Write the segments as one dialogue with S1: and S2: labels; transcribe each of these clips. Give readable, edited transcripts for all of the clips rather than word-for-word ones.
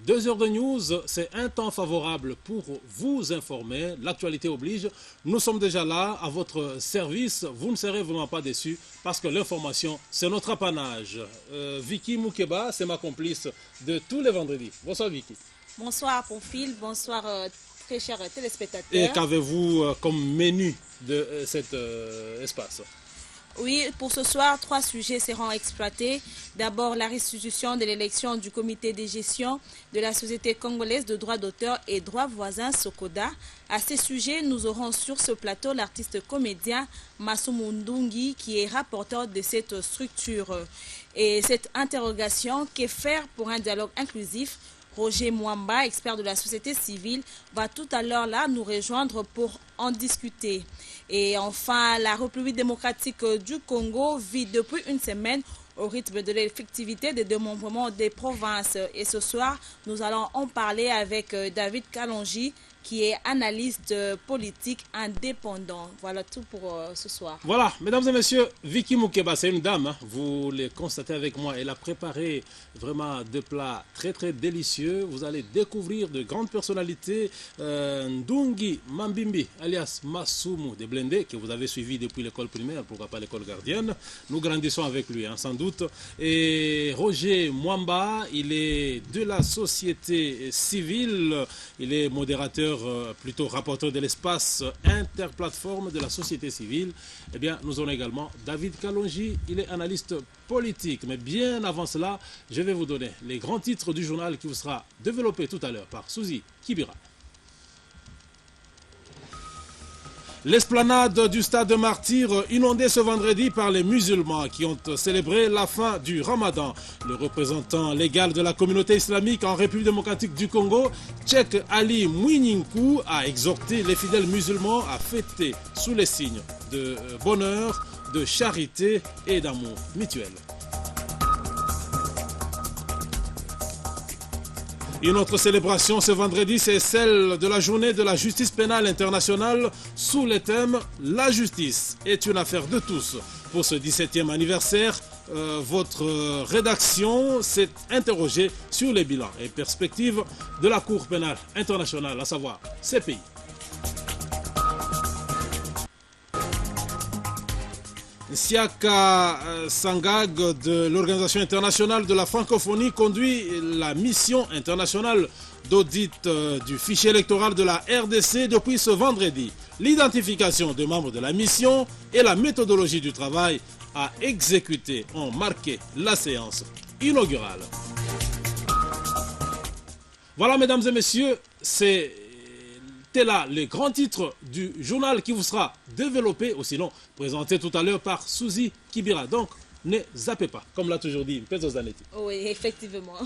S1: 2 heures de news, c'est un temps favorable pour vous informer. L'actualité oblige. Nous sommes déjà là à votre service. Vous ne serez vraiment pas déçus parce que l'information, c'est notre apanage. Vicky Moukeba, c'est ma complice de tous les vendredis. Bonsoir Vicky.
S2: Bonsoir Profil, bonsoir très chers téléspectateurs.
S1: Et qu'avez-vous comme menu de cet espace?
S2: Oui, pour ce soir, 3 sujets seront exploités. D'abord, la restitution de l'élection du comité de gestion de la Société congolaise de droits d'auteur et droits voisins Sokoda. À ces sujets, nous aurons sur ce plateau l'artiste comédien Massoumou Ndungi qui est rapporteur de cette structure. Et cette interrogation, que faire pour un dialogue inclusif? Roger Mwamba, expert de la société civile, va tout à l'heure là nous rejoindre pour en discuter. Et enfin, la République démocratique du Congo vit depuis une semaine au rythme de l'effectivité des démembrements des provinces. Et ce soir, nous allons en parler avec David Kalonji, qui est analyste politique indépendant. Voilà tout pour ce soir.
S1: Voilà, mesdames et messieurs, Vicky Moukeba, c'est une dame, hein, vous les constatez avec moi. Elle a préparé vraiment des plats très très délicieux. Vous allez découvrir de grandes personnalités. Ndungi Mambimbi, alias Massoumou de Blendé, que vous avez suivi depuis l'école primaire, pourquoi pas l'école gardienne. Nous grandissons avec lui, hein, sans doute. Et Roger Mwamba, il est de la société civile. Il est modérateur, plutôt rapporteur de l'espace interplateforme de la société civile. Eh bien, nous avons également David Kalonji, il est analyste politique. Mais bien avant cela, je vais vous donner les grands titres du journal qui vous sera développé tout à l'heure par Suzy Kibira. L'esplanade du stade Martyr inondée ce vendredi par les musulmans qui ont célébré la fin du Ramadan. Le représentant légal de la communauté islamique en République démocratique du Congo, Cheikh Ali Mouininkou, a exhorté les fidèles musulmans à fêter sous les signes de bonheur, de charité et d'amour mutuel. Une autre célébration ce vendredi, c'est celle de la journée de la justice pénale internationale sous le thème « La justice est une affaire de tous ». Pour ce 17e anniversaire, votre rédaction s'est interrogée sur les bilans et perspectives de la Cour pénale internationale, à savoir CPI. Siaka Sangag de l'Organisation internationale de la francophonie conduit la mission internationale d'audit du fichier électoral de la RDC depuis ce vendredi. L'identification des membres de la mission et la méthodologie du travail à exécuter ont marqué la séance inaugurale. Voilà, mesdames et messieurs, c'est là les grands titres du journal qui vous sera développé, ou sinon présenté tout à l'heure par Suzy Kibira. Donc, ne zappez pas, comme l'a toujours dit Mpezzo Zanetti.
S2: Oui, effectivement.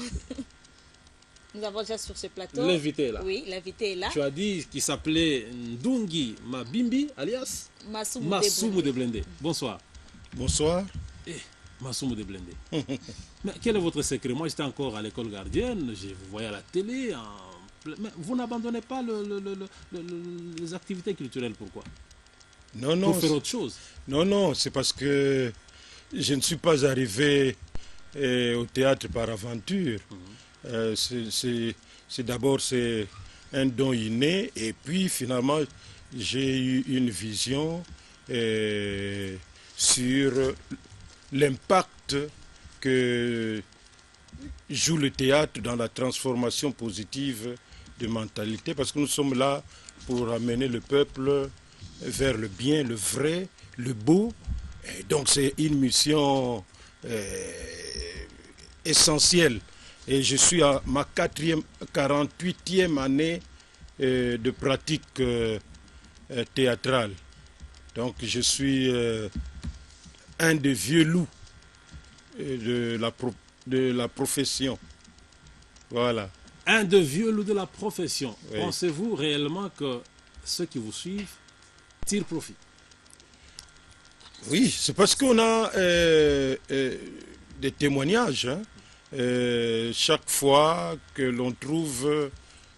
S2: Nous avons déjà sur ce plateau.
S1: L'invité est là.
S2: Oui, l'invité est là.
S1: Tu as dit qu'il s'appelait Ndungi Mabimbi, alias Massoumou de Blendé. Bonsoir.
S3: Bonsoir.
S1: Massoumou de Blendé. Mais quel est votre secret? Moi, j'étais encore à l'école gardienne, je vous voyais à la télé, mais vous n'abandonnez pas les activités culturelles, pourquoi?
S3: Non, non.
S1: Pour faire autre chose?
S3: Non, non, c'est parce que je ne suis pas arrivé au théâtre par aventure. C'est d'abord un don inné, et puis finalement j'ai eu une vision sur l'impact que joue le théâtre dans la transformation positive de mentalité, parce que nous sommes là pour amener le peuple vers le bien, le vrai, le beau. Et donc c'est une mission essentielle. Et je suis à ma 48e année de pratique théâtrale. Donc je suis un des vieux loups de la profession. Voilà.
S1: Un des vieux loups de la profession.
S3: Oui.
S1: Pensez-vous réellement que ceux qui vous suivent tirent profit?
S3: Oui, c'est parce qu'on a des témoignages. Hein. Chaque fois que l'on trouve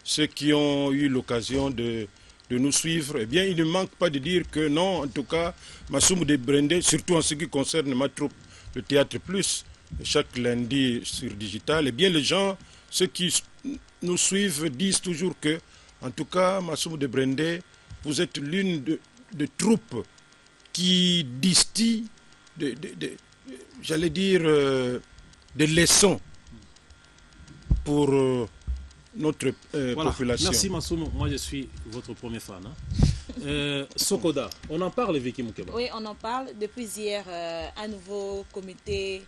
S3: ceux qui ont eu l'occasion de nous suivre, eh bien, il ne manque pas de dire que non, en tout cas, Massoumou de Blendé, surtout en ce qui concerne ma troupe, le Théâtre Plus, chaque lundi sur Digital, eh bien, les gens ceux qui nous suivent disent toujours que, en tout cas, Massoum de Brendé, vous êtes l'une de troupes qui distille, j'allais dire, des leçons pour notre population.
S1: Merci Massoum, moi je suis votre premier fan. Sokoda, on en parle, Vicky Moukeba?
S2: Oui, on en parle. Depuis hier, un nouveau comité,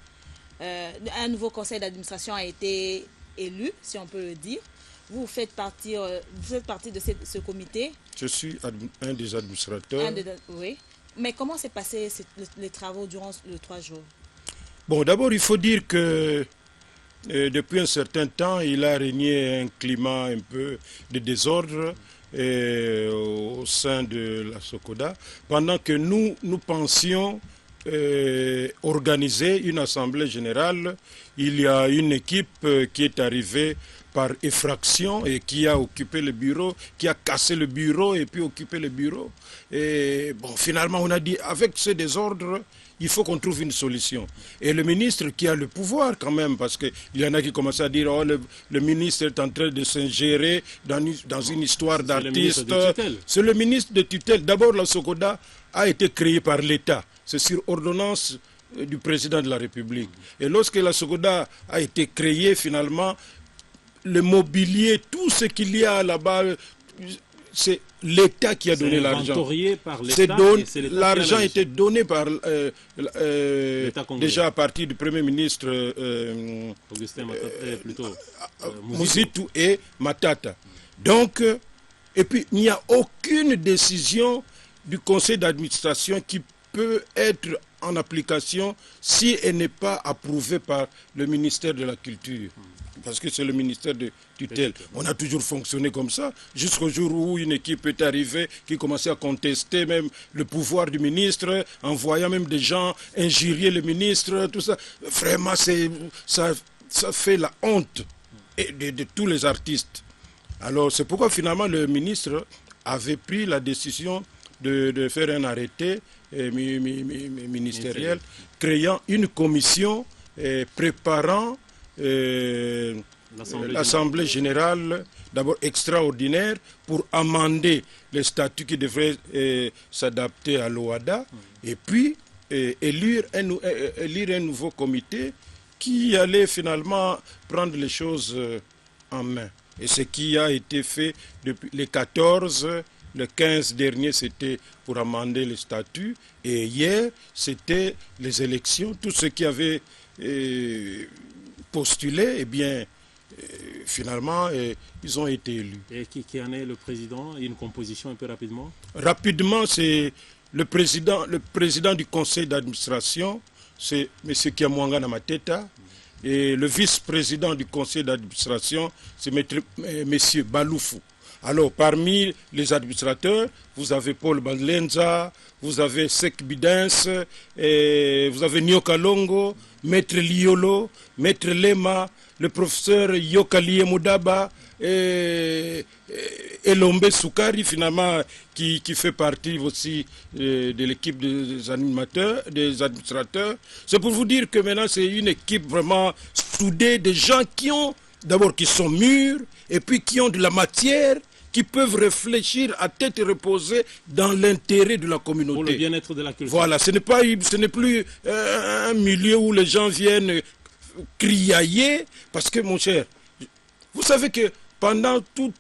S2: un nouveau conseil d'administration a été élu, si on peut le dire. Vous faites partie de ce comité.
S3: Je suis un des administrateurs.
S2: Oui. Mais comment s'est passé les travaux durant les 3 jours?
S3: Bon, d'abord, il faut dire que depuis un certain temps, il a régné un climat un peu de désordre au sein de la Sokoda, pendant que nous pensions organiser une assemblée générale. Il y a une équipe qui est arrivée par effraction et qui a occupé le bureau, qui a cassé le bureau et puis occupé le bureau. Et bon, finalement, on a dit, avec ce désordre, il faut qu'on trouve une solution. Et le ministre qui a le pouvoir quand même, parce qu'il y en a qui commencent à dire, oh, le ministre est en train de s'ingérer dans une histoire d'artiste. C'est le ministre de tutelle. D'abord, la Sokoda a été créée par l'État. C'est sur ordonnance du président de la République. Et lorsque la Sokoda a été créée, finalement, le mobilier, tout ce qu'il y a là-bas, c'est l'État qui a donné l'argent. L'argent était donné par déjà à partir du Premier ministre
S1: Augustin Matata, plutôt
S3: Mouzitou et Matata. Donc, et puis il n'y a aucune décision du conseil d'administration qui peut être en application si elle n'est pas approuvée par le ministère de la Culture. Parce que c'est le ministère de tutelle. On a toujours fonctionné comme ça, jusqu'au jour où une équipe est arrivée qui commençait à contester même le pouvoir du ministre, envoyant même des gens injurier le ministre, tout ça. Vraiment, ça fait la honte de tous les artistes. Alors, c'est pourquoi finalement le ministre avait pris la décision de faire un arrêté ministériel, créant une commission préparant l'Assemblée générale, d'abord extraordinaire, pour amender les statuts qui devraient s'adapter à l'OADA, et puis élire un nouveau comité qui allait finalement prendre les choses en main. Et ce qui a été fait depuis les 14, le 15 dernier, c'était pour amender les statuts, et hier, c'était les élections. Tous ceux qui avaient postulé, eh bien, finalement, ils ont été élus.
S1: Et qui en est le président? Une composition un peu rapidement?
S3: Rapidement, c'est le président du conseil d'administration, c'est M. Kiamwanga Mateta, et le vice-président du conseil d'administration, c'est M. Baloufou. Alors, parmi les administrateurs, vous avez Paul Bandlenza, vous avez Sek Bidens, vous avez Nyoka Longo, Maître Liolo, Maître Lema, le professeur Yokalie Moudaba, Elombe Soukari, finalement, qui fait partie aussi de l'équipe des animateurs, des administrateurs. C'est pour vous dire que maintenant, c'est une équipe vraiment soudée, des gens qui sont mûrs, et puis qui ont de la matière, qui peuvent réfléchir à tête reposée dans l'intérêt de la communauté.
S1: Pour le bien-être de la culture.
S3: Voilà, ce n'est plus un milieu où les gens viennent criailler, parce que, mon cher, vous savez que pendant tout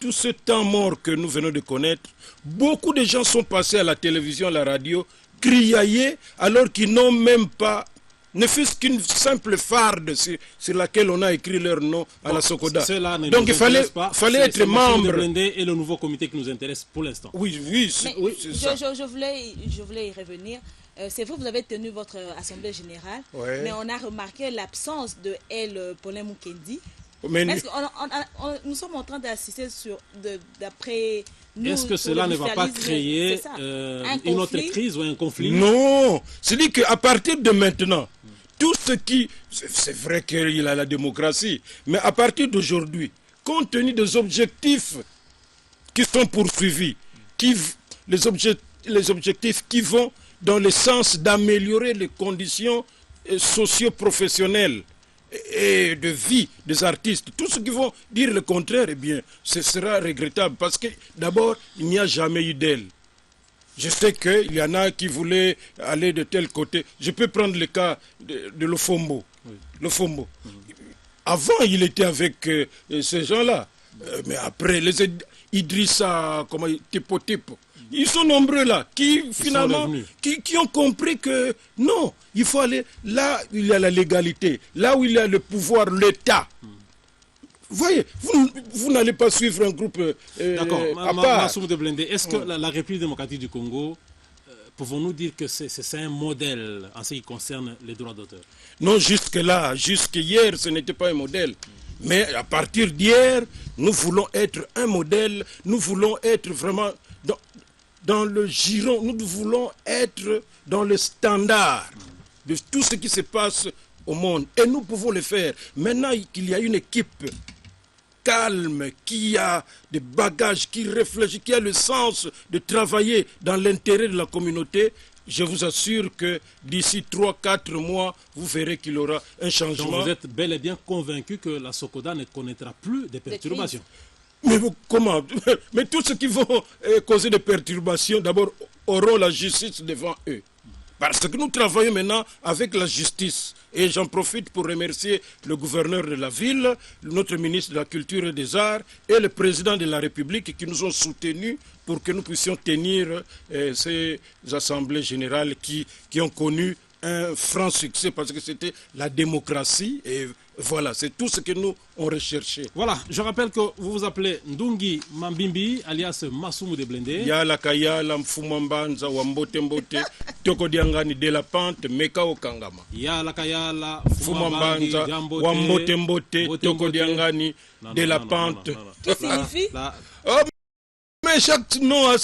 S3: ce temps mort que nous venons de connaître, beaucoup de gens sont passés à la télévision, à la radio, criailler, alors qu'ils n'ont même pas, ne fût-ce qu'une simple farde sur laquelle on a écrit leur nom à la Sokoda. Donc il fallait être membre.
S1: Et le nouveau comité qui nous intéresse pour l'instant.
S3: Oui, c'est ça.
S2: Je voulais y revenir. C'est vrai, vous avez tenu votre assemblée générale, mais on a remarqué l'absence de El Paulin Mukendi. Nous sommes en train d'assister d'après nous.
S1: Est-ce que cela ne va pas créer une autre crise ou un conflit?
S3: Non, c'est-à-dire qu'à partir de maintenant, tout ce qui... C'est vrai qu'il a la démocratie, mais à partir d'aujourd'hui, compte tenu des objectifs qui sont poursuivis, les objectifs qui vont dans le sens d'améliorer les conditions socio-professionnelles et de vie des artistes. Tous ceux qui vont dire le contraire, eh bien, ce sera regrettable parce que d'abord, il n'y a jamais eu d'elle. Je sais qu'il y en a qui voulaient aller de tel côté. Je peux prendre le cas de Lofombo. Oui. Lofombo. Avant, il était avec ces gens-là. Mais après, les Idrissa, Tipo. Ils sont nombreux là, qui finalement, qui ont compris que non, il faut aller là où il y a la légalité, là où il y a le pouvoir, l'État. Vous voyez, vous n'allez pas suivre un groupe
S1: D'accord,
S3: à part.
S1: Massoum de Blindé, est-ce que la République démocratique du Congo, pouvons-nous dire que c'est un modèle en ce qui concerne les droits d'auteur?
S3: Non, jusque-là, jusqu'hier, ce n'était pas un modèle. Mais à partir d'hier, nous voulons être un modèle, nous voulons être vraiment dans le giron, nous voulons être dans le standard de tout ce qui se passe au monde. Et nous pouvons le faire. Maintenant qu'il y a une équipe calme, qui a des bagages, qui réfléchit, qui a le sens de travailler dans l'intérêt de la communauté, je vous assure que d'ici 3-4 mois, vous verrez qu'il y aura un changement.
S1: Donc vous êtes bel et bien convaincu que la Sokoda ne connaîtra plus de perturbations.
S3: Mais comment? Mais tous ceux qui vont causer des perturbations, d'abord, auront la justice devant eux. Parce que nous travaillons maintenant avec la justice. Et j'en profite pour remercier le gouverneur de la ville, notre ministre de la Culture et des Arts et le président de la République qui nous ont soutenus pour que nous puissions tenir ces assemblées générales qui ont connu un franc succès parce que c'était la démocratie et voilà, c'est tout ce que nous on recherché.
S1: Voilà, je rappelle que vous vous appelez Ndungi Mambimbi, alias Massoum de Blindé.
S3: Yala Kayala Mfumambanza Wambote Mbote Toko Diangani de la Pente Meka Okangama.
S1: Yala Kayala
S3: Mfumambanza Wambote Mbote Toko Diangani de la Pente.
S2: Qui signifie?
S3: Oh, mais chaque nom a...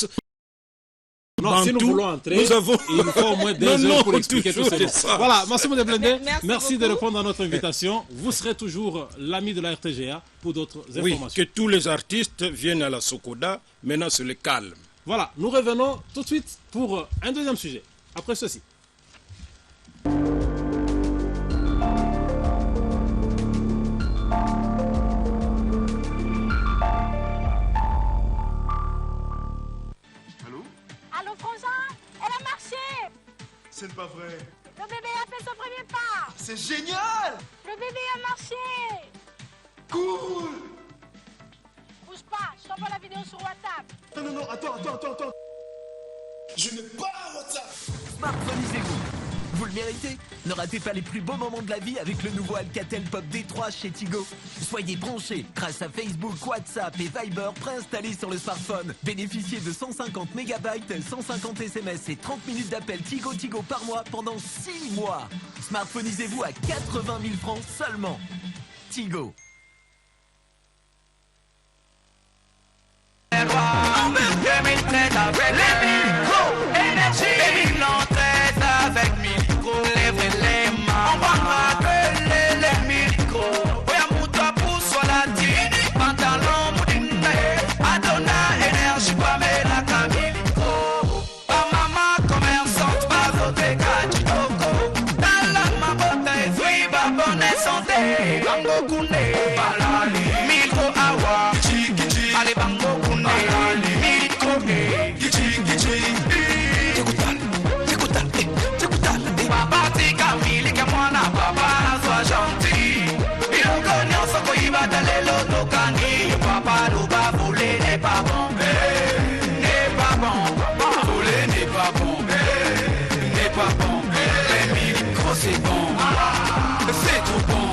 S1: Non, si nous voulons entrer, il faut au moins 2 heures pour expliquer tout ça. Voilà, Massoum de Blindé, merci de répondre à notre invitation. Vous serez toujours l'ami de la RTGA pour d'autres informations.
S3: Oui, que tous les artistes viennent à la Sokoda, maintenant c'est le calme.
S1: Voilà, nous revenons tout de suite pour un deuxième sujet, après ceci.
S4: C'est pas vrai.
S5: Le bébé a fait son premier pas.
S4: C'est génial.
S5: Le bébé a marché.
S4: Cool.
S5: Bouge pas, je t'envoie la vidéo sur WhatsApp.
S4: Non, attends. Je n'ai pas WhatsApp.
S6: Smartphoneisez-vous. Vous le méritez. Ne ratez pas les plus beaux moments de la vie avec le nouveau Alcatel Pop D3 chez Tigo. Soyez branchés grâce à Facebook, WhatsApp et Viber préinstallés sur le smartphone. Bénéficiez de 150 MB, 150 SMS et 30 minutes d'appel Tigo par mois pendant 6 mois. Smartphoneisez-vous à 80 000 francs seulement. Tigo.
S7: C'est bon, c'est trop bon.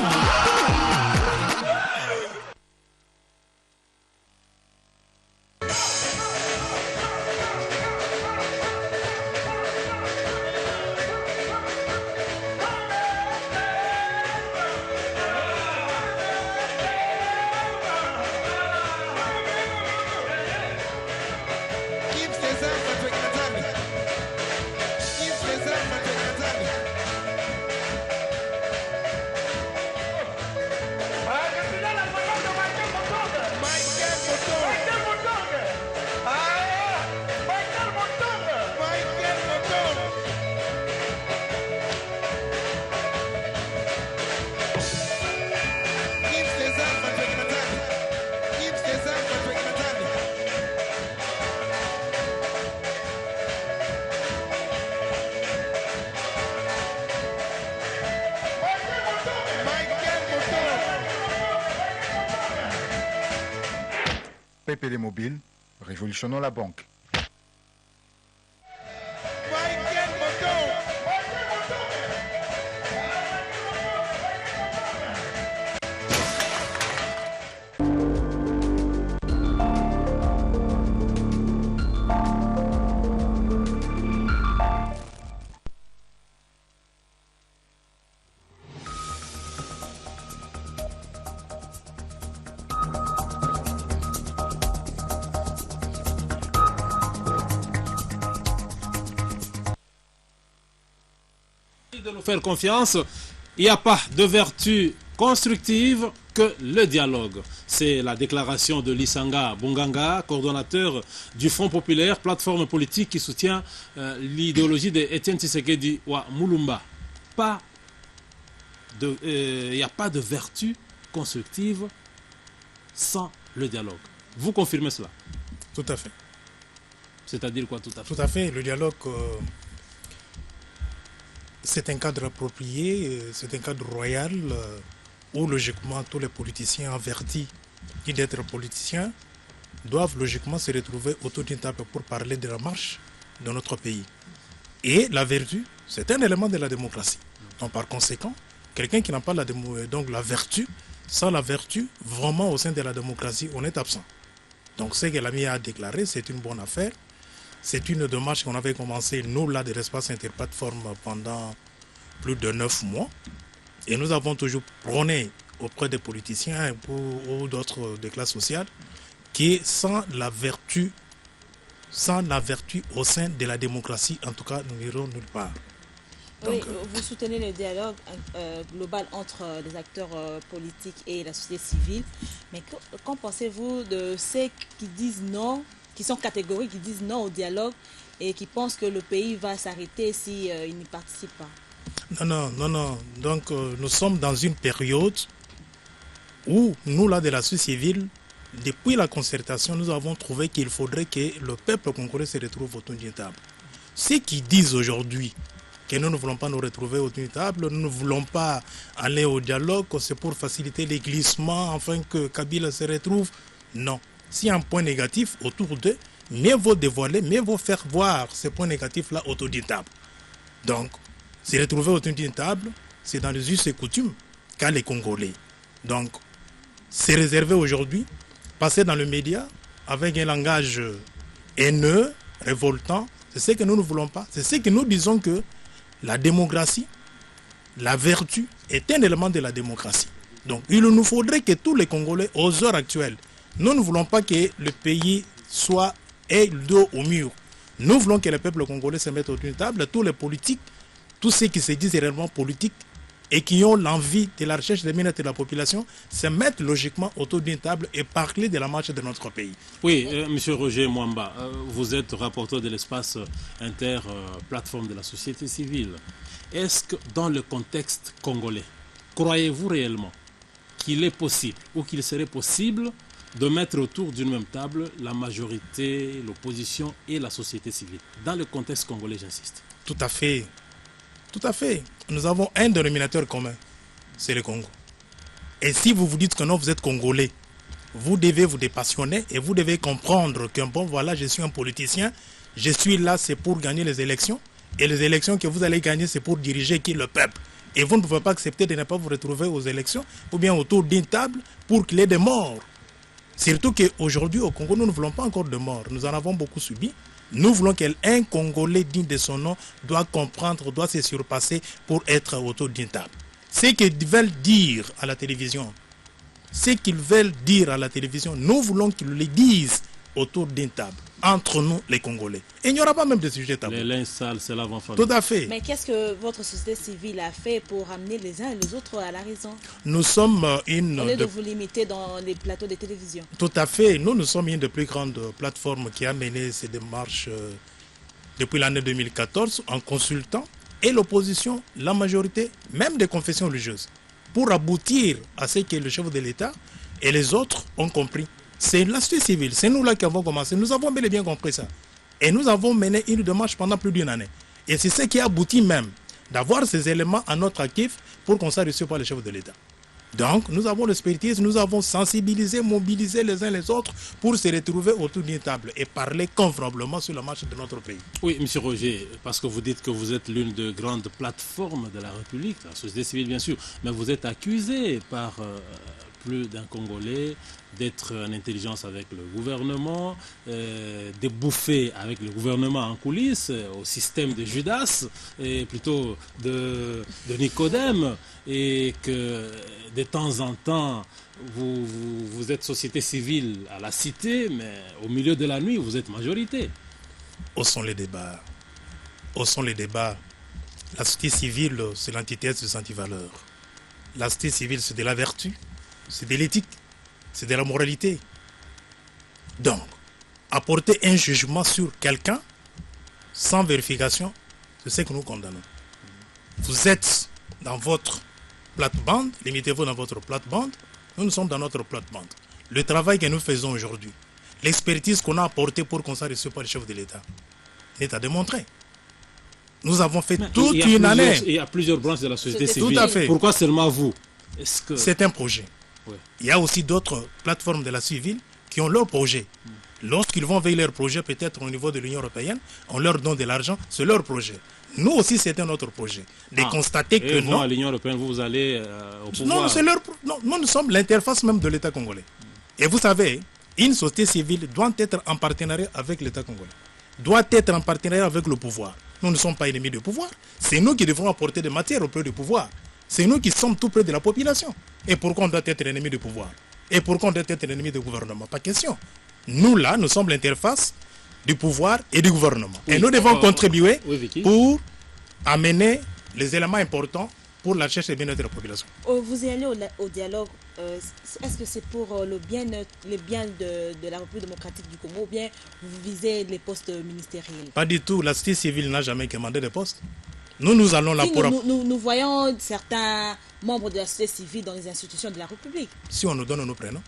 S8: PPD Mobile, révolutionnons la banque.
S1: De nous faire confiance, il n'y a pas de vertu constructive que le dialogue. C'est la déclaration de Lisanga Bonganga, coordonnateur du Front populaire, plateforme politique qui soutient l'idéologie de Etienne Tshisekedi wa Mulumba. Il n'y a pas de vertu constructive sans le dialogue. Vous confirmez cela?
S9: Tout à fait.
S1: C'est-à-dire quoi tout à fait?
S9: Tout à fait. Le dialogue, c'est un cadre approprié, c'est un cadre royal où logiquement tous les politiciens avertis d'être politiciens doivent logiquement se retrouver autour d'une table pour parler de la marche de notre pays. Et la vertu, c'est un élément de la démocratie. Donc par conséquent, quelqu'un qui n'a pas la vertu, sans la vertu, vraiment au sein de la démocratie, on est absent. Donc ce que l'ami a déclaré, c'est une bonne affaire. C'est une démarche qu'on avait commencé, nous, là, de l'espace interplateforme pendant plus de 9 mois. Et nous avons toujours prôné auprès des politiciens ou d'autres des classes sociales qui, sans la vertu au sein de la démocratie, en tout cas, nous n'irons nulle part.
S2: Oui, vous soutenez le dialogue global entre les acteurs politiques et la société civile. Mais qu'en pensez-vous de ceux qui disent non, qui sont catégoriques, qui disent non au dialogue et qui pensent que le pays va s'arrêter si ils n'y participent pas?
S9: Non. Donc nous sommes dans une période où nous, là, de la société civile, depuis la concertation, nous avons trouvé qu'il faudrait que le peuple congolais se retrouve autour d'une table. Ceux qui disent aujourd'hui que nous ne voulons pas nous retrouver autour d'une table, nous ne voulons pas aller au dialogue, c'est pour faciliter les glissements, afin que Kabila se retrouve. Non. S'il y a un point négatif autour d'eux, mieux vaut dévoiler, mieux vaut faire voir ces points négatifs-là autour d'une table. Donc, se retrouver autour d'une table, c'est dans les us et coutumes qu'a les Congolais. Donc, c'est réservé aujourd'hui, passer dans le média avec un langage haineux, révoltant, c'est ce que nous ne voulons pas. C'est ce que nous disons que la démocratie, la vertu est un élément de la démocratie. Donc, il nous faudrait que tous les Congolais, aux heures actuelles, nous ne voulons pas que le pays soit dos au mur. Nous voulons que le peuple congolais se mette autour d'une table, tous les politiques, tous ceux qui se disent réellement politiques et qui ont l'envie de la recherche des bien-être de la population, se mettent logiquement autour d'une table et parler de la marche de notre pays.
S1: Oui, Monsieur Roger Mwamba, vous êtes rapporteur de l'espace inter-plateforme de la société civile. Est-ce que dans le contexte congolais, croyez-vous réellement qu'il est possible ou qu'il serait possible de mettre autour d'une même table la majorité, l'opposition et la société civile? Dans le contexte congolais, j'insiste.
S9: Tout à fait. Tout à fait. Nous avons un dénominateur commun, c'est le Congo. Et si vous vous dites que non, vous êtes Congolais, vous devez vous dépassionner et vous devez comprendre que bon, voilà, je suis un politicien, je suis là, c'est pour gagner les élections. Et les élections que vous allez gagner, c'est pour diriger qui? Le peuple. Et vous ne pouvez pas accepter de ne pas vous retrouver aux élections ou bien autour d'une table pour qu'il y ait des morts. Surtout qu'aujourd'hui, au Congo, nous ne voulons pas encore de morts. Nous en avons beaucoup subi. Nous voulons qu'un Congolais digne de son nom doit comprendre, doit se surpasser pour être autour d'une table. Ce qu'ils veulent dire à la télévision, nous voulons qu'ils le disent autour d'une table, entre nous les Congolais. Et il n'y aura pas même de sujet tabou.
S1: Les linges sales, c'est l'avant-famille.
S9: Tout à fait.
S2: Mais qu'est-ce que votre société civile a fait pour ramener les uns et les autres à la raison?
S9: Nous sommes une...
S2: Au lieu de vous limiter dans les plateaux de télévision.
S9: Tout à fait. Nous sommes une des plus grandes plateformes qui a mené ces démarches depuis l'année 2014 en consultant et l'opposition, la majorité, même des confessions religieuses, pour aboutir à ce que le chef de l'État et les autres ont compris. C'est la société civile, c'est nous là qui avons commencé. Nous avons bel et bien compris ça. Et nous avons mené une démarche pendant plus d'une année. Et c'est ce qui a abouti même d'avoir ces éléments à notre actif pour qu'on soit reçu par le chef de l'État. Donc, nous avons l'expertise, nous avons sensibilisé, mobilisé les uns les autres pour se retrouver autour d'une table et parler convenablement sur la marche de notre pays.
S1: Oui, M. Roger, parce que vous dites que vous êtes l'une des grandes plateformes de la République, la société civile bien sûr, mais vous êtes accusé par plus d'un Congolais d'être en intelligence avec le gouvernement, de bouffer avec le gouvernement en coulisses, au système de Judas, et plutôt de Nicodème, et que de temps en temps, vous êtes société civile à la cité, mais au milieu de la nuit, vous êtes majorité.
S9: Où sont les débats? Où sont les débats? La société civile, c'est l'antithèse des antivaleurs. La société civile, c'est de la vertu, c'est de l'éthique, c'est de la moralité. Donc, apporter un jugement sur quelqu'un sans vérification, c'est ce que nous condamnons. Vous êtes dans votre plate-bande, limitez-vous dans votre plate-bande, nous sommes dans notre plate-bande. Le travail que nous faisons aujourd'hui, l'expertise qu'on a apportée pour qu'on soit reçu par le chef de l'État, est à démontrer. Nous avons fait toute une année.
S1: Il y a plusieurs branches de la société civile.
S9: Tout à fait.
S1: Pourquoi seulement vous?
S9: C'est un projet.
S1: Oui.
S9: Il y a aussi d'autres plateformes de la civile qui ont leur projet. Lorsqu'ils vont veiller leur projet, peut-être au niveau de l'Union européenne, on leur donne de l'argent, c'est leur projet. Nous aussi, c'est un autre projet. De constater que non.
S1: À l'Union européenne, vous allez au pouvoir.
S9: Non, nous sommes l'interface même de l'État congolais. Et vous savez, une société civile doit être en partenariat avec l'État congolais. Doit être en partenariat avec le pouvoir. Nous ne sommes pas ennemis du pouvoir. C'est nous qui devons apporter des matières auprès du pouvoir. C'est nous qui sommes tout près de la population. Et pourquoi on doit être ennemi du pouvoir? Et pourquoi on doit être ennemi du gouvernement? Pas question. Nous, là, nous sommes l'interface du pouvoir et du gouvernement. Oui, et nous devons contribuer pour amener les éléments importants pour la recherche et bien-être de la population.
S2: Vous y allez au dialogue. Est-ce que c'est pour le bien de la République démocratique du Congo ou bien vous visez les postes ministériels?
S9: Pas du tout. La société civile n'a jamais demandé de postes. Nous allons là
S2: si
S9: pour...
S2: Nous voyons certains membres de la société civile dans les institutions de la République.
S9: Si on nous donne, nous prenons.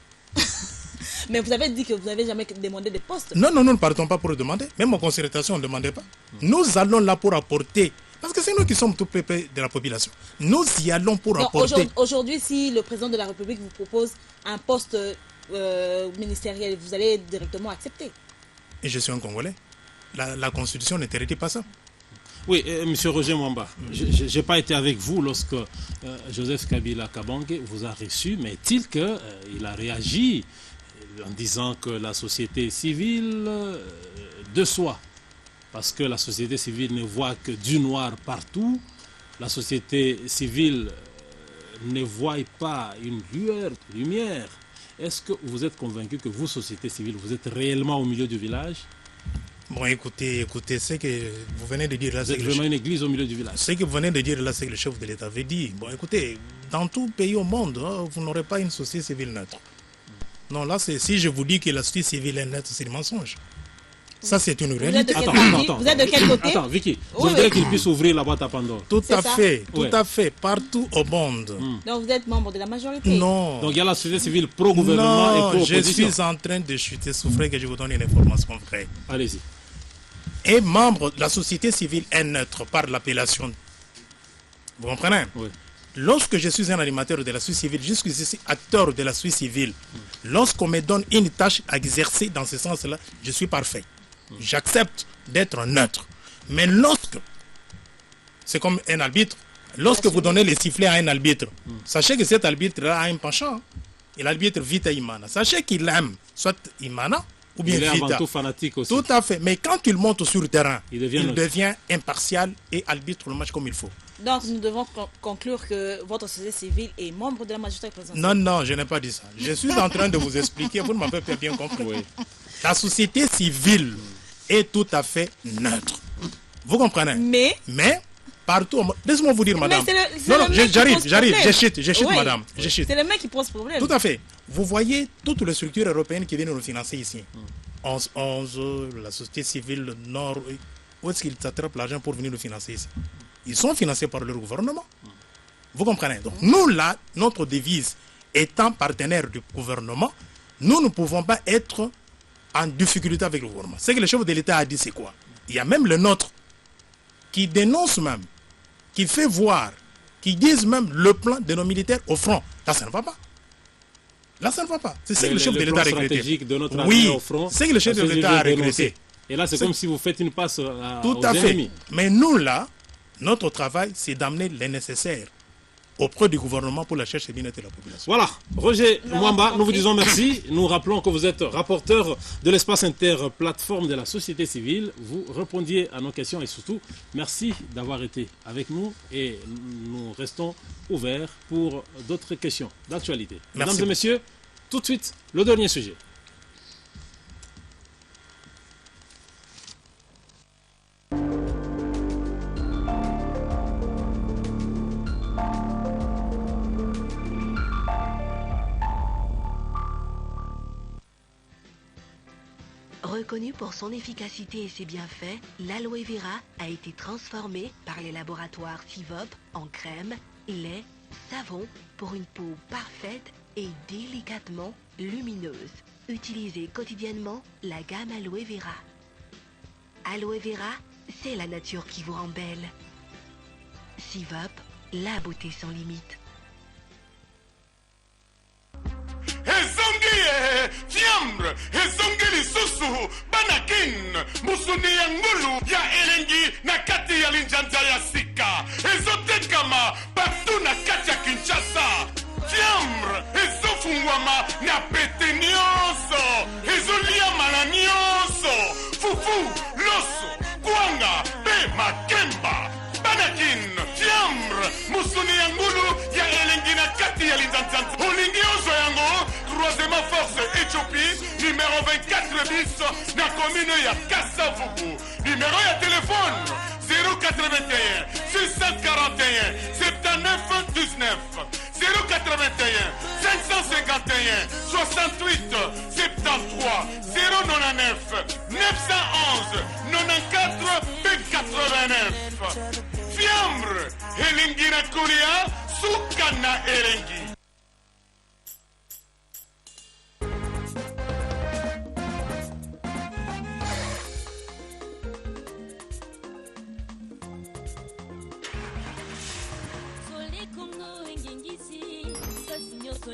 S2: Mais vous avez dit que vous n'avez jamais demandé de postes.
S9: Non, nous ne partons pas pour le demander. Même en concertation, on ne demandait pas. Nous allons là pour apporter... Parce que c'est nous qui sommes tout près de la population. Nous y allons pour apporter...
S2: Aujourd'hui, si le président de la République vous propose un poste ministériel, vous allez directement accepter.
S9: Et je suis un Congolais. La Constitution n'interdit pas ça.
S1: Oui, M. Roger Mwamba, je n'ai pas été avec vous lorsque Joseph Kabila Kabange vous a reçu, mais est-il qu'il a réagi en disant que la société civile de soi, parce que la société civile ne voit que du noir partout, la société civile ne voit pas une lumière. Est-ce que vous êtes convaincu que vous, société civile, vous êtes réellement au milieu du village?
S9: Bon, écoutez, ce que vous venez de dire là,
S1: c'est vraiment une église au milieu du village.
S9: Ce que vous venez de dire là, c'est que le chef de l'État avait dit. Bon, écoutez, dans tout pays au monde, vous n'aurez pas une société civile neutre. Non, là, si je vous dis que la société civile est neutre, c'est un mensonge. Ça, c'est une réalité.
S2: Vous êtes de quel côté?
S1: Attends, Vicky, je voudrais qu'il puisse ouvrir la boîte à Pandore.
S9: Tout à fait, partout au monde.
S2: Donc vous êtes membre de la majorité?
S9: Non.
S1: Donc il y a la société civile pro-gouvernement et pro-opposition.
S9: Je suis en train de chuter, souffrez que je vous donne une information vraie.
S1: Allez-y.
S9: Et membre de la société civile est neutre par l'appellation. Vous comprenez?
S1: Oui.
S9: Lorsque je suis un animateur de la société civile, jusqu'ici acteur de la société civile, lorsqu'on me donne une tâche à exercer dans ce sens-là, je suis parfait. J'accepte d'être neutre. Mais lorsque, c'est comme un arbitre, lorsque vous donnez les sifflets à un arbitre, sachez que cet arbitre-là a un penchant. Et l'arbitre Vita Imana. Sachez qu'il aime soit Imana ou bien Vita.
S1: Il est avant tout fanatique aussi.
S9: Tout à fait. Mais quand il monte sur le terrain, il
S1: devient
S9: impartial et arbitre le match comme il faut.
S2: Donc nous devons conclure que votre société civile est membre de la majorité présidentielle.
S9: Non, je n'ai pas dit ça. Je suis en train de vous expliquer, vous ne m'avez pas bien compris. Oui. La société civile est tout à fait neutre. Vous comprenez? Mais partout, laissez-moi vous dire, madame. J'arrive, je chute, madame.
S2: C'est le mec qui pose problème.
S9: Tout à fait. Vous voyez toutes les structures européennes qui viennent nous financer ici. 11, la société civile Nord, où est-ce qu'ils attrapent l'argent pour venir nous financer ici? Ils sont financés par leur gouvernement. Vous comprenez? Donc nous, là, notre devise étant partenaire du gouvernement, nous ne pouvons pas être en difficulté avec le gouvernement. Ce que le chef de l'État a dit, c'est quoi? Il y a même le nôtre qui dénonce même, qui fait voir, qui disent même le plan de nos militaires au front. Là, ça ne va pas. Là, ça ne va pas. C'est ce que le chef de l'État a regretté. Oui, c'est ce que le chef de l'État a regretté.
S1: Et là, c'est comme si vous faites une passe
S9: tout à fait. Mais nous, là, notre travail, c'est d'amener les nécessaires auprès du gouvernement pour la cherche et bien-être de la population.
S1: Voilà, Roger Mwamba, nous vous disons merci. Nous rappelons que vous êtes rapporteur de l'espace inter-plateforme de la société civile. Vous répondiez à nos questions et surtout, merci d'avoir été avec nous et nous restons ouverts pour d'autres questions d'actualité. Mesdames et messieurs, tout de suite, le dernier sujet.
S10: Reconnue pour son efficacité et ses bienfaits, l'aloe vera a été transformée par les laboratoires Civop en crème, lait, savon pour une peau parfaite et délicatement lumineuse. Utilisez quotidiennement la gamme aloe vera. Aloe vera, c'est la nature qui vous rend belle. Civop, la beauté sans limite.
S4: Fiambre, ezongi lisusu, banakin, musuni ya ngulu, ya elengi, na kati ya linjanja ya sika, ezotekama, partout na kati ya Kinshasa. Fiambre, ezofungwama, na pete nyonso, ezoliama na nyonso, fufu, loso, kwanga, pe makemba. Banakin, fiambre, musuni ya ngulu, ya elengi na kati ya linjanja. Olingi ozo yango, croisement force Éthiopie, numéro 24 bis, na commune ya Kassavubu. Numéro ya téléphone 081 641 79 19 081 551 68 73 099 911 94 89. Fiambre, Elingi na Kuria, Sukana Elengi.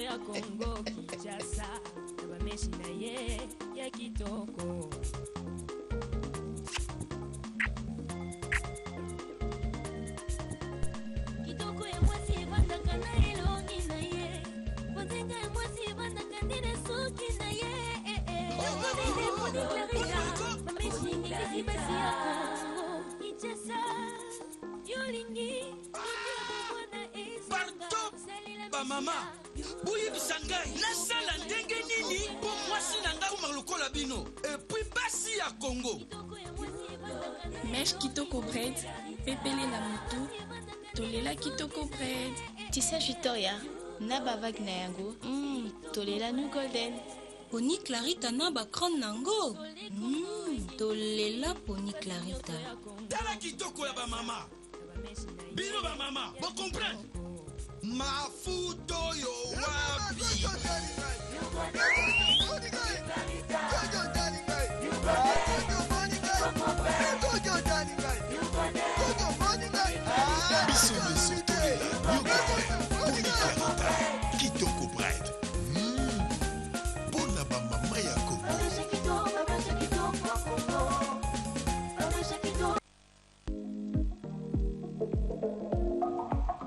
S11: ya Kongo Kinshasa bameshi na ye ya kitoko kitoko ya mwasi bandaka na elongi na ye bonzenga ya mwasi bandaka ndine suki na ye bonene poni clarita bameshi ngisi basi ya Kongo Kinshasa yolingi
S12: ba mama boyi bisangai nasala ndenge nini po mwasi na nga kuma lokola bino et puis basi ya Congo
S13: Mesh Kitoko Bread pepele na mutu tolela Kitoko Bread
S14: Tissage Victoria naba vague na yango tolela nu golden
S13: Poni Clarita naba crown nango tolela Poni Clarita
S12: tala kitoko ya ba mama bino ba mama bo comprendre mafuto yo wapi
S15: Kitoko Bread bona ba mama ya Congo.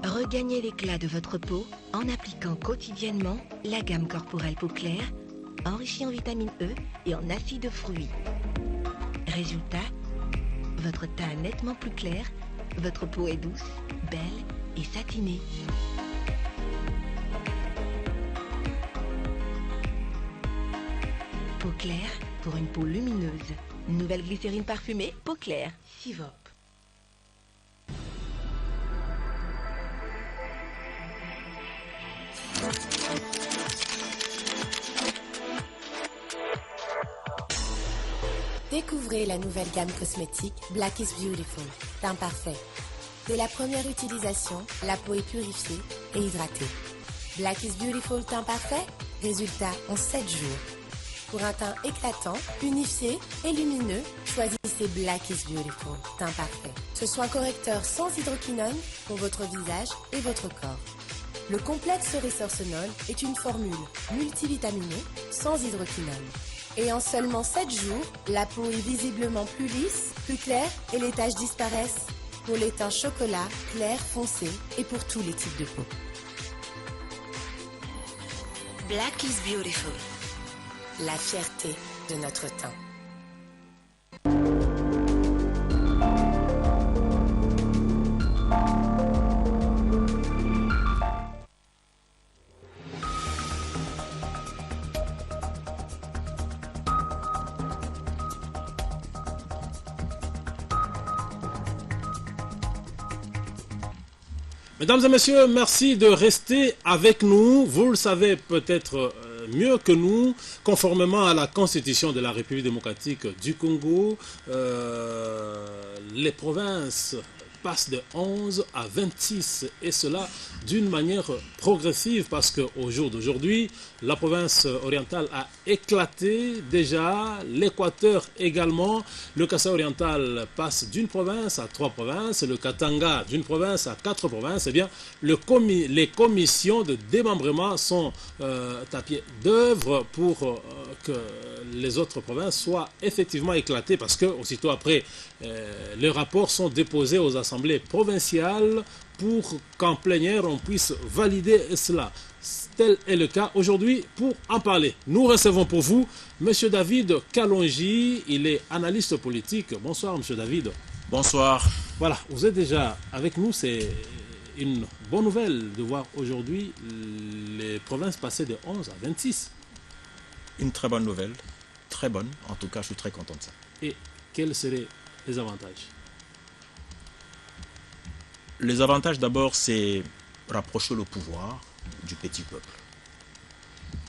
S10: Regagnez l'éclat de votre peau en appliquant quotidiennement la gamme corporelle peau claire, enrichie en vitamine E et en acides de fruits. Résultat, votre teint est nettement plus clair, votre peau est douce, belle et satinée. Peau claire pour une peau lumineuse. Nouvelle glycérine parfumée, peau claire, Civop.
S16: Découvrez la nouvelle gamme cosmétique Black is Beautiful, teint parfait. Dès la première utilisation, la peau est purifiée et hydratée. Black is Beautiful, teint parfait, résultat en 7 jours. Pour un teint éclatant, unifié et lumineux, choisissez Black is Beautiful, teint parfait. Ce soin correcteur sans hydroquinone pour votre visage et votre corps. Le complexe Resorsenol est une formule multivitaminée sans hydroquinone. Et en seulement 7 jours, la peau est visiblement plus lisse, plus claire et les taches disparaissent. Pour les teints chocolat, clair, foncé et pour tous les types de peau.
S10: Black is Beautiful.
S16: La fierté de notre teint.
S1: Mesdames et messieurs, merci de rester avec nous. Vous le savez peut-être mieux que nous, conformément à la Constitution de la République démocratique du Congo, les provinces passent de 11 à 26 et cela d'une manière progressive parce qu'au jour d'aujourd'hui, la province orientale a éclaté déjà, l'Équateur également, le Kasaï oriental passe d'une province à 3 provinces, le Katanga d'une province à 4 provinces, et bien les commissions de démembrement sont à pied d'œuvre pour que les autres provinces soient effectivement éclatées parce que aussitôt après, les rapports sont déposés aux assemblées provinciales pour qu'en plénière on puisse valider cela. Tel est le cas aujourd'hui. Pour en parler, nous recevons pour vous M. David Kalonji, il est analyste politique. Bonsoir M. David.
S17: Bonsoir.
S1: Voilà, vous êtes déjà avec nous, c'est une bonne nouvelle de voir aujourd'hui les provinces passer de 11 à 26.
S17: Une très bonne nouvelle, très bonne, en tout cas je suis très content de ça.
S1: Et quels seraient les avantages?
S17: Les avantages d'abord c'est rapprocher le pouvoir du petit peuple.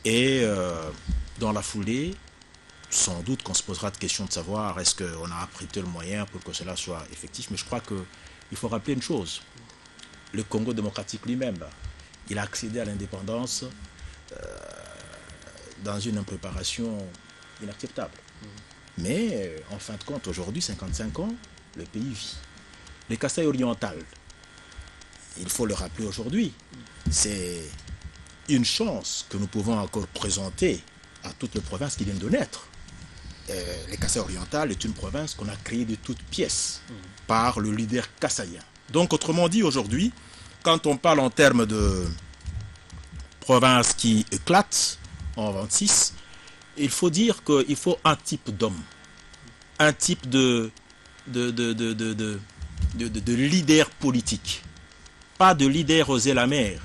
S17: Et dans la foulée, sans doute qu'on se posera de questions de savoir est-ce qu'on a apprêté le moyen pour que cela soit effectif, mais je crois qu'il faut rappeler une chose. Le Congo démocratique lui-même, il a accédé à l'indépendance dans une impréparation inacceptable. Mais en fin de compte, aujourd'hui, 55 ans, le pays vit. Le Kasaï oriental, il faut le rappeler aujourd'hui, c'est une chance que nous pouvons encore présenter à toutes les provinces qui viennent de naître. Le Kasaï oriental est une province qu'on a créée de toutes pièces par le leader kassaïen. Donc, autrement dit, aujourd'hui, quand on parle en termes de provinces qui éclatent en 26, il faut dire qu'il faut un type d'homme, un type de leader politique, pas de leader oser la mer.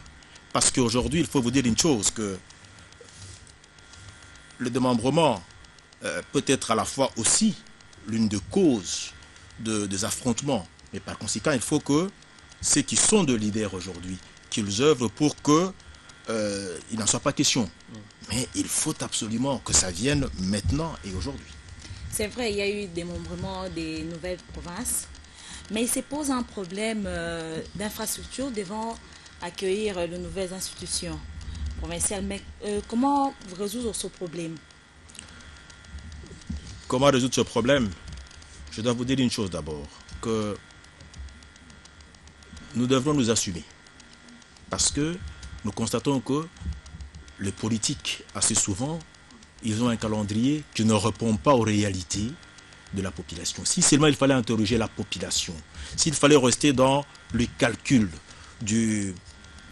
S17: Parce qu'aujourd'hui, il faut vous dire une chose, que le démembrement peut être à la fois aussi l'une des causes des affrontements. Mais par conséquent, il faut que ceux qui sont de leaders aujourd'hui, qu'ils œuvrent pour qu'il n'en soit pas question. Mais il faut absolument que ça vienne maintenant et aujourd'hui.
S2: C'est vrai, il y a eu des démembrements des nouvelles provinces, mais il se pose un problème d'infrastructure devant accueillir les nouvelles institutions provinciales. Mais comment résoudre ce problème?
S17: Comment résoudre ce problème? Je dois vous dire une chose d'abord, que nous devons nous assumer. Parce que nous constatons que les politiques, assez souvent, ils ont un calendrier qui ne répond pas aux réalités de la population. Si seulement il fallait interroger la population, s'il fallait rester dans le calcul de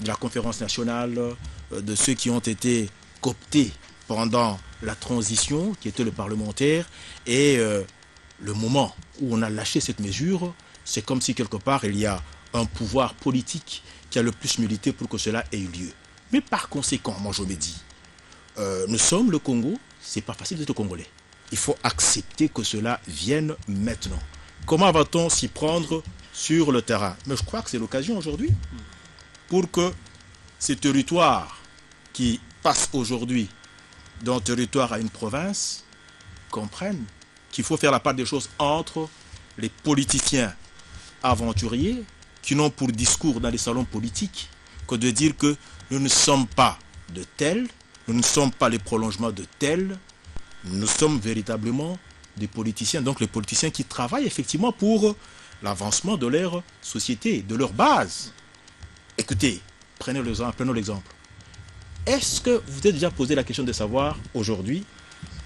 S17: la conférence nationale, de ceux qui ont été cooptés pendant la transition, qui était le parlementaire, et le moment où on a lâché cette mesure, c'est comme si quelque part il y a un pouvoir politique qui a le plus milité pour que cela ait eu lieu. Mais par conséquent, moi je me dis, nous sommes le Congo, c'est pas facile d'être Congolais. Il faut accepter que cela vienne maintenant. Comment va-t-on s'y prendre sur le terrain? Mais je crois que c'est l'occasion aujourd'hui pour que ces territoires qui passent aujourd'hui d'un territoire à une province comprennent qu'il faut faire la part des choses entre les politiciens aventuriers qui n'ont pour discours dans les salons politiques que de dire que nous ne sommes pas de tels, nous ne sommes pas les prolongements de tels, Nous sommes véritablement des politiciens, donc les politiciens qui travaillent effectivement pour l'avancement de leur société, de leur base. Écoutez, prenons l'exemple. Est-ce que vous vous êtes déjà posé la question de savoir aujourd'hui,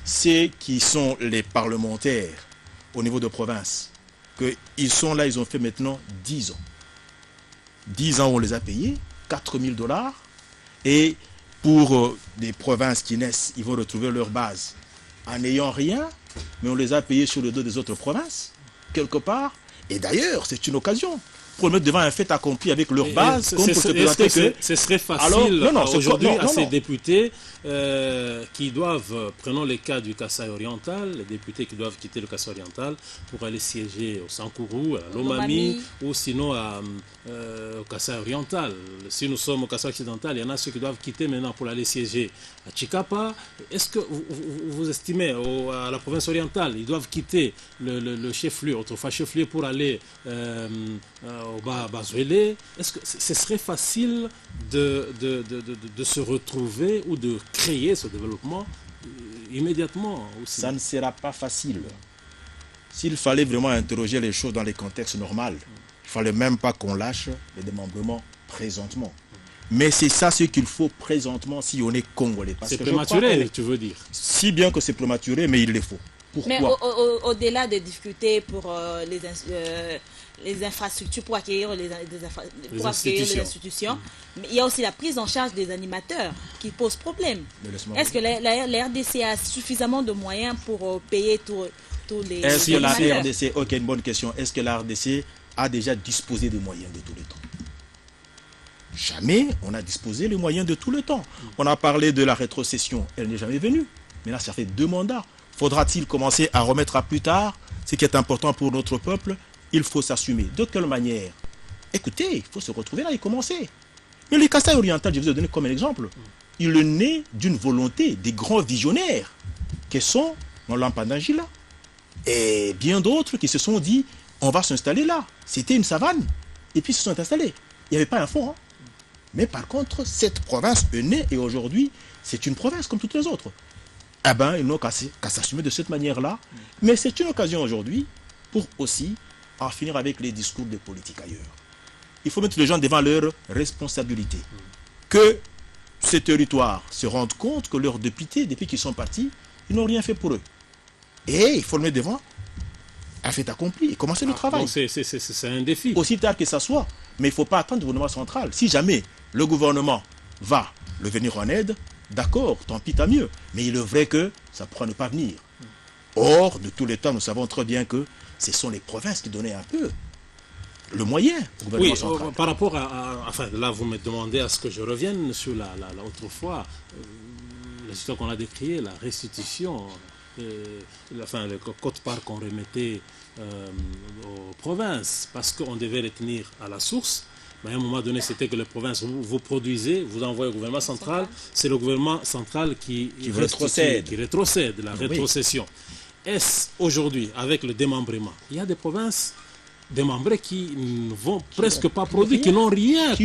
S17: ceux qui sont les parlementaires au niveau de province, qu'ils sont là, ils ont fait maintenant 10 ans. 10 ans, on les a payés, 4 000 $. Et pour des provinces qui naissent, ils vont retrouver leur base en n'ayant rien, mais on les a payés sur le dos des autres provinces, quelque part. Et d'ailleurs, c'est une occasion pour le mettre devant un fait accompli avec leur base, comme pour se présenter que...
S1: Ce serait facile aujourd'hui à ces députés qui doivent, prenons les cas du Kasaï oriental, les députés qui doivent quitter le Kasaï oriental pour aller siéger au Sankourou, à Lomami, ou sinon au Kasaï oriental. Si nous sommes au Kasaï occidental, il y en a ceux qui doivent quitter maintenant pour aller siéger à Chikapa. Est-ce que vous estimez à la province orientale, ils doivent quitter le chef-lieu, autrefois chef-lieu, pour aller au Bazuélé? Est-ce que ce serait facile de se retrouver ou de créer ce développement immédiatement aussi?
S17: Ça ne sera pas facile. S'il fallait vraiment interroger les choses dans les contextes normaux, il ne fallait même pas qu'on lâche les démembrements présentement. Mais c'est ça ce qu'il faut présentement si on est congolais.
S1: C'est prématuré, tu veux dire?
S17: Si bien que c'est prématuré, mais il le faut. Pourquoi?
S2: Mais au-delà des difficultés pour les infrastructures, pour accueillir les institutions, mais il y a aussi la prise en charge des animateurs qui pose problème. Est-ce que la RDC a suffisamment de moyens pour payer tous les
S17: Est-ce que
S2: animateurs?
S17: la RDC, ok, une bonne question, est-ce que la RDC a déjà disposé des moyens de tout le temps? Jamais on a disposé les moyens de tout le temps. On a parlé de la rétrocession, elle n'est jamais venue. Mais là, ça fait 2 mandats. Faudra-t-il commencer à remettre à plus tard ce qui est important pour notre peuple? Il faut s'assumer. De quelle manière? Écoutez, il faut se retrouver là et commencer. Mais le Kasaï oriental, je vous ai donné comme un exemple, il est né d'une volonté des grands visionnaires qui sont dans l'Ampandangila. Et bien d'autres qui se sont dit, on va s'installer là. C'était une savane. Et puis ils se sont installés. Il n'y avait pas un fond. Mais par contre, cette province est née et aujourd'hui, c'est une province comme toutes les autres. Eh bien, ils n'ont qu'à s'assumer de cette manière-là. Mais c'est une occasion aujourd'hui pour aussi en finir avec les discours de politique ailleurs. Il faut mettre les gens devant leurs responsabilités. Que ces territoires se rendent compte que leurs députés, depuis qu'ils sont partis, ils n'ont rien fait pour eux. Et il faut le mettre devant un fait accompli et commencer le travail.
S1: C'est un défi.
S17: Aussi tard que ça soit. Mais il ne faut pas attendre le gouvernement central. Si jamais le gouvernement va le venir en aide, d'accord, tant pis, tant mieux. Mais il est vrai que ça pourra ne pas venir. Or, de tous les temps, nous savons très bien que ce sont les provinces qui donnaient un peu le moyen au gouvernement central.
S1: Par rapport à... Enfin, là, vous me demandez à ce que je revienne sur autrefois, l'histoire qu'on a décriée, la restitution, le quote-part qu'on remettait aux provinces, parce qu'on devait retenir à la source. Mais à un moment donné, c'était que les provinces, vous produisez, vous envoyez au gouvernement central, c'est le gouvernement central qui rétrocède, la rétrocession. Est-ce aujourd'hui, avec le démembrement, il y a des provinces démembrées qui ne vont presque pas produire, qui n'ont rien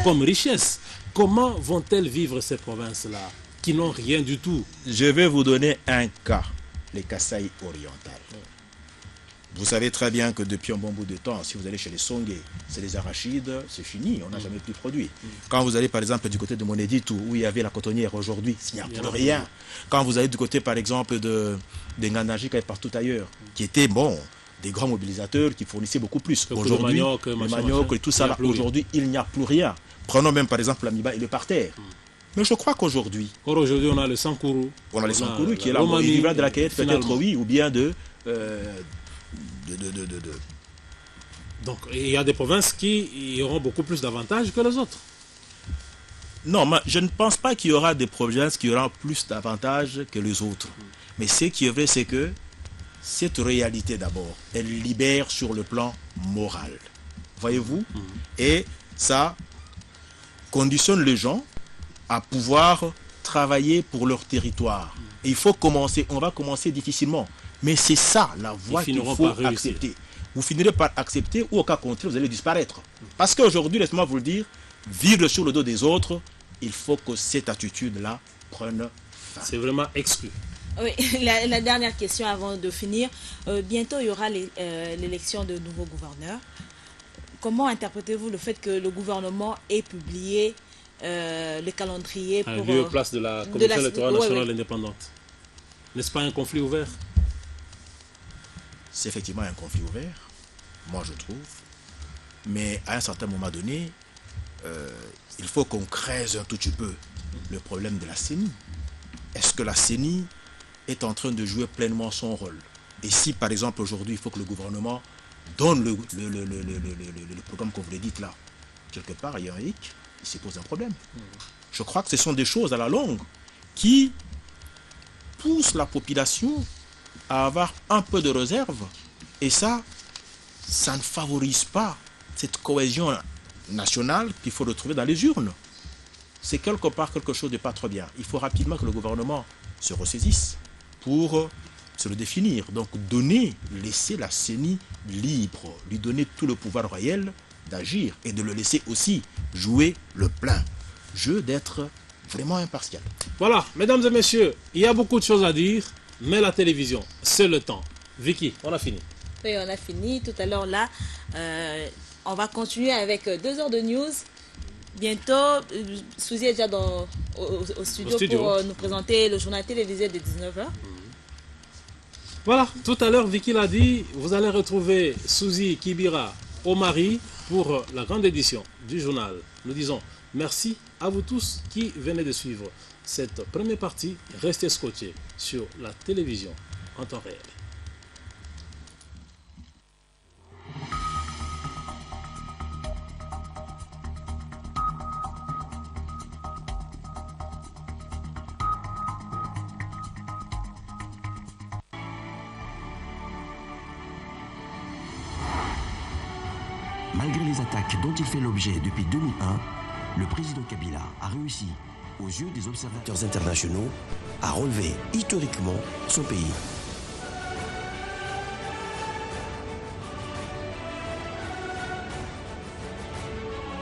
S1: comme richesse? Comment vont-elles vivre ces provinces-là, qui n'ont rien du tout?
S17: Je vais vous donner un cas, les Kasaï oriental. Vous savez très bien que depuis un bon bout de temps, si vous allez chez les Songé, c'est les arachides, c'est fini, on n'a jamais plus produit. Quand vous allez par exemple du côté de Monéditou, où il y avait la cotonnière aujourd'hui, il n'y a plus rien. Quand vous allez du côté par exemple de Nganajika et partout ailleurs, qui étaient des grands mobilisateurs qui fournissaient beaucoup plus. Aujourd'hui, le manioc et tout ça, aujourd'hui, il n'y a plus rien. Prenons même par exemple l'amiba et le parterre. Mais je crois qu'aujourd'hui...
S1: Aujourd'hui, on a le Sankourou.
S17: On a le Sankourou qui est là, il va de la quête peut-être oui, ou bien de...
S1: Donc, il y a des provinces qui auront beaucoup plus d'avantages que les autres.
S17: Non, mais je ne pense pas qu'il y aura des provinces qui auront plus d'avantages que les autres. Mais ce qui est vrai, c'est que cette réalité d'abord, elle libère sur le plan moral. Voyez-vous? Et ça conditionne les gens à pouvoir travailler pour leur territoire. Et il faut commencer, on va commencer difficilement. Mais c'est ça la voie qu'il faut accepter. Vous finirez par accepter ou au cas contraire, vous allez disparaître. Parce qu'aujourd'hui, laissez-moi vous le dire, vivre sur le dos des autres, il faut que cette attitude-là prenne fin.
S1: C'est vraiment exclu.
S2: Oui, la dernière question avant de finir. Bientôt, il y aura l'élection de nouveaux gouverneurs. Comment interprétez-vous le fait que le gouvernement ait publié le calendrier pour...
S1: lieu place de la Commission électorale nationale indépendante. N'est-ce pas un conflit ouvert?
S17: C'est effectivement un conflit ouvert, moi je trouve. Mais à un certain moment donné, il faut qu'on creuse un tout petit peu le problème de la CENI. Est-ce que la CENI est en train de jouer pleinement son rôle? Et si par exemple aujourd'hui il faut que le gouvernement donne le programme qu'on vous l'a dit là, quelque part il y a un hic, il se pose un problème. Je crois que ce sont des choses à la longue qui poussent la population à avoir un peu de réserve. Et ça ne favorise pas cette cohésion nationale qu'il faut retrouver dans les urnes. C'est quelque part quelque chose de pas trop bien. Il faut rapidement que le gouvernement se ressaisisse pour se le définir. Donc laisser la CENI libre, lui donner tout le pouvoir réel d'agir et de le laisser aussi jouer le plein jeu d'être vraiment impartial.
S1: Voilà, mesdames et messieurs, il y a beaucoup de choses à dire, mais la télévision, c'est le temps. Vicky, on a fini.
S2: Oui, on a fini. Tout à l'heure, là, on va continuer avec 2 heures de news. Bientôt, Souzy est déjà au studio pour nous présenter le journal télévisé de 19h.
S1: Voilà, tout à l'heure, Vicky l'a dit, vous allez retrouver Souzy Kibira au Mari pour la grande édition du journal. Nous disons merci à vous tous qui venez de suivre cette première partie. Restez scotchés sur la télévision en temps réel.
S18: Malgré les attaques dont il fait l'objet depuis 2001, le président Kabila a réussi, aux yeux des observateurs internationaux, à relever historiquement son pays.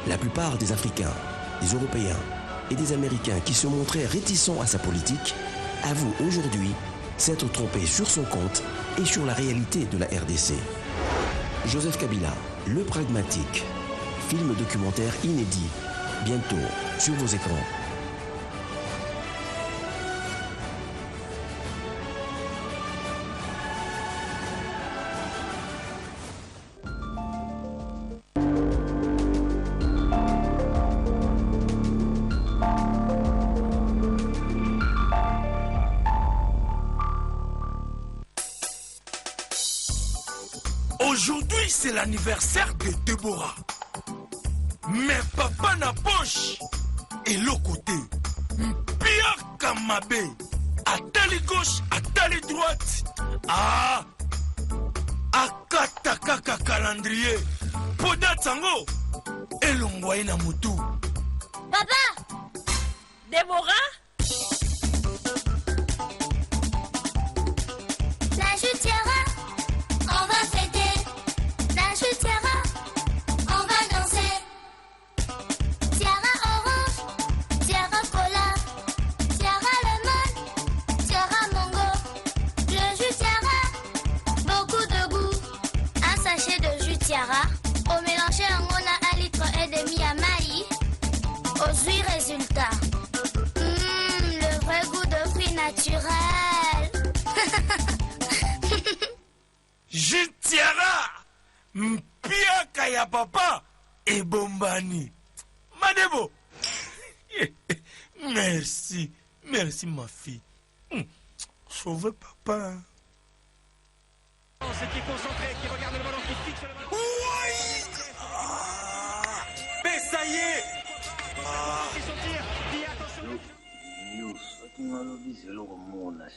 S18: La plupart des Africains, des Européens et des Américains qui se montraient réticents à sa politique avouent aujourd'hui s'être trompés sur son compte et sur la réalité de la RDC. Joseph Kabila, le pragmatique, film documentaire inédit, bientôt sur vos écrans.
S12: Aujourd'hui, c'est l'anniversaire de Déborah. Mais papa na poche et l'autre côté, Pierre Kamabé, atali gauche, atali droite. Ah, akata calendrier, poda tango, et l'ongwaye na mutu.
S5: Papa, Déborah, la chutiera, on va fêter. La chutiera, on va danser. Tiara orange, tiara cola, tiara lemon, tiara mango. Le jus tiara, beaucoup de goût. Un sachet de jus tiara, au mélanger on a 1,5 litre à maïs. Aux 8 résultats. Le vrai goût de fruits naturels.
S12: Jus tiara, mpia kaya papa et bombani. Madebo. Merci, merci ma fille. Sauve papa.
S7: C'est qui est concentré, qui regarde le ballon, qui fixe le ballon.
S12: Mais ça y est.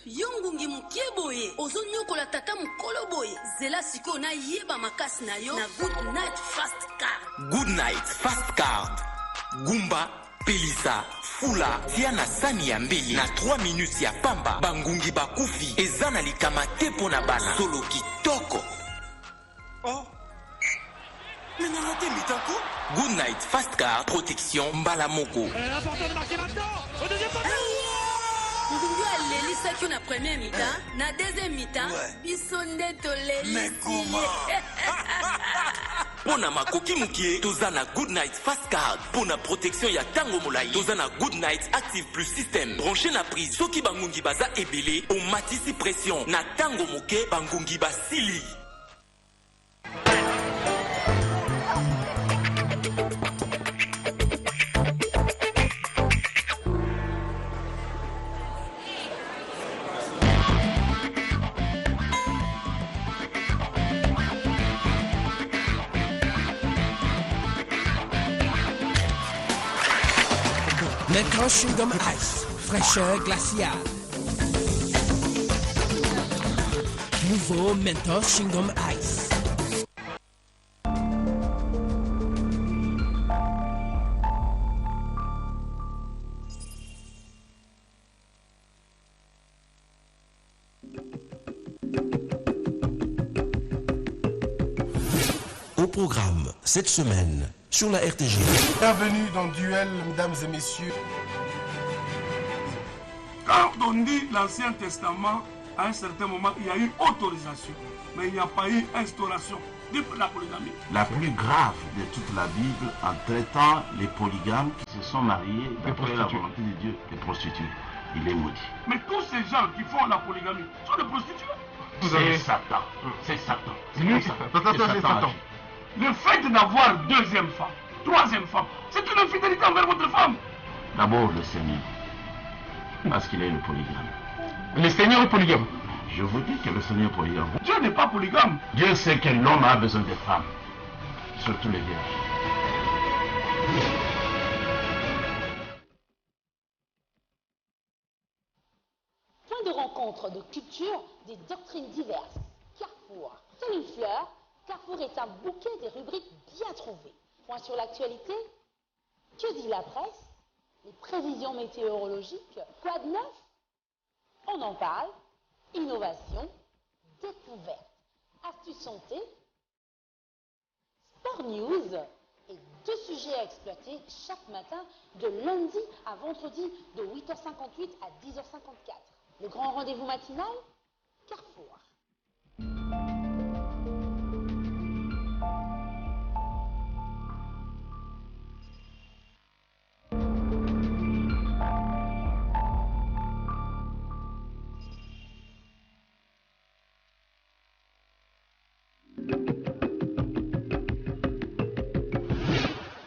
S19: yo ngungi mokie boye ozonyokola tata mokolo boye zela sikoyo nayeba makasi na yo na good night fast card.
S20: Good night fast card. Gumba pelisa fula tia na sani ya mbeli na 3 minutes ya pamba bangungi bakufi eza na likama te mpo na bana solo kitoko. Oh. Good night fast card protection mbala moko.
S7: Important de marquer maintenant au deuxième poteau.
S19: ngungu alelisaki na premier mi-temps na deuxième mi-temps biso nde tolelisi
S20: Pona makoki mukie toza na Good Night Fast Card. Pona protection ya tango molai toza na Good Night Active Plus System. Branché na prise soki bangungi baza ebele o matisi pression na tango moke bangungi basili.
S21: Maintenant Chewing-Gum Ice, fraîcheur glaciale. Nouveau Mentos Chewing-Gum Ice.
S18: Au programme cette semaine sur la RTG.
S4: Bienvenue dans Duel, mesdames et messieurs.
S12: Quand on dit l'Ancien Testament, à un certain moment, il y a eu autorisation, mais il n'y a pas eu instauration de la polygamie.
S22: La plus grave de toute la Bible en traitant les polygames qui se sont mariés d'après la volonté de Dieu, les prostituées. Il est maudit.
S12: Mais tous ces gens qui font la polygamie sont des prostituées.
S22: C'est Satan. C'est Satan.
S12: C'est Satan. Le fait d'avoir deuxième femme, troisième femme, c'est une infidélité envers votre femme.
S22: D'abord le Seigneur, parce qu'il est le polygame.
S12: Le Seigneur est polygame.
S22: Je vous dis que le Seigneur est polygame.
S12: Dieu n'est pas polygame.
S22: Dieu sait que l'homme a besoin de femmes, surtout les vierges.
S23: Point de rencontre de cultures, des doctrines diverses. Carrefour, tel une fleur, Carrefour est un bouquet des rubriques bien trouvées. Point sur l'actualité, que dit la presse, les prévisions météorologiques, quoi de neuf? On en parle, innovation, découverte, astuces santé, sport news et 2 sujets à exploiter chaque matin de lundi à vendredi de 8h58 à 10h54. Le grand rendez-vous matinal, Carrefour.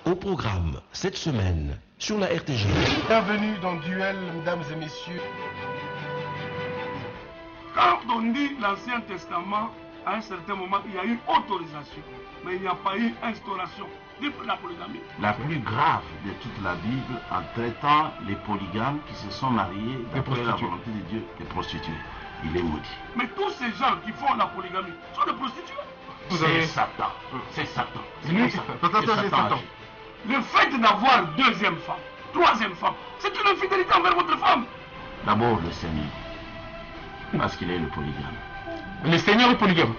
S18: Au programme cette semaine sur la RTG.
S4: Bienvenue dans Duel, mesdames et messieurs.
S12: Quand on dit l'Ancien Testament, à un certain moment, il y a eu autorisation, mais il n'y a pas eu instauration de la polygamie.
S22: La plus grave de toute la Bible en traitant les polygames qui se sont mariés d'après la volonté de Dieu, les prostituées. Il est maudit.
S12: Mais tous ces gens qui font la polygamie sont des prostituées.
S22: C'est Satan. C'est Satan. C'est Satan.
S12: Le fait d'avoir deuxième femme, troisième femme, c'est une infidélité envers votre femme.
S22: D'abord le Seigneur, parce qu'il est le polygame.
S12: Le Seigneur est polygame.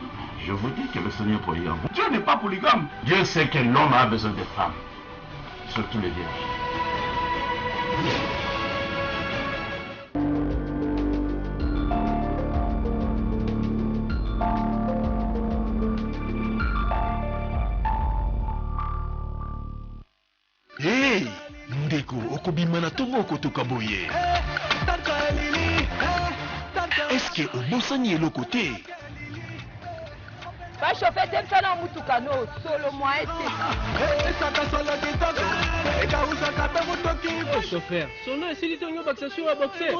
S22: Je vous dis que le Seigneur est polygame.
S12: Dieu n'est pas polygame.
S22: Dieu sait que l'homme a besoin de femmes, surtout les vierges.
S24: Hey, ndeko okobima na tongo okotoka boye. Est-ce que obosani eloko te?
S25: Bachofe temsana mutuka no solo mwaete.
S1: Chauffeur, solo esili tongo bakisation à boxer.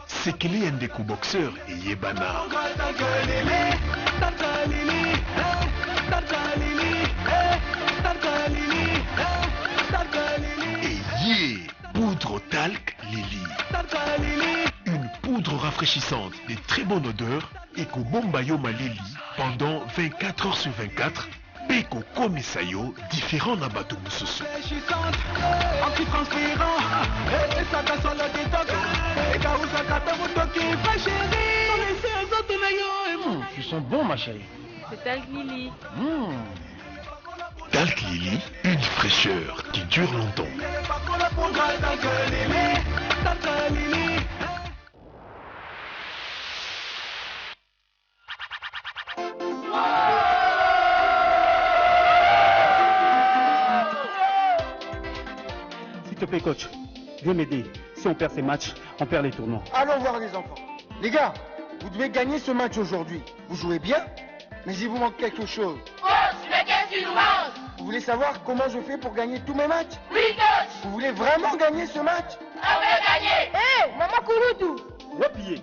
S24: C'est qu'il y a un ndeko boxeur et yebana. Et poudre talc Lily. Une poudre rafraîchissante de très bonne odeur et qu'au bombayo Lily pendant 24 heures sur 24 et qu'au komisayo différents nabato mususu. Antitranspirant et ça casse le détox et kaousa kata mutoki fa chérie.
S1: Ils sont bons ma chérie.
S25: C'est talc Lily.
S24: Talc Lily, une fraîcheur qui dure longtemps.
S3: S'il te plaît, coach, viens m'aider. Si on perd ces matchs, on perd les tournois.
S6: Allons voir les enfants. Les gars, vous devez gagner ce match aujourd'hui. Vous jouez bien, mais il vous manque quelque chose.
S5: Coach, mais qu'est-ce qui nous manque?
S6: Vous voulez savoir comment je fais pour gagner tous mes matchs?
S5: Oui, coach.
S6: Vous voulez vraiment gagner ce match?
S5: On veut gagner.
S25: Hé, Maman Kouroudou.
S3: Wapier.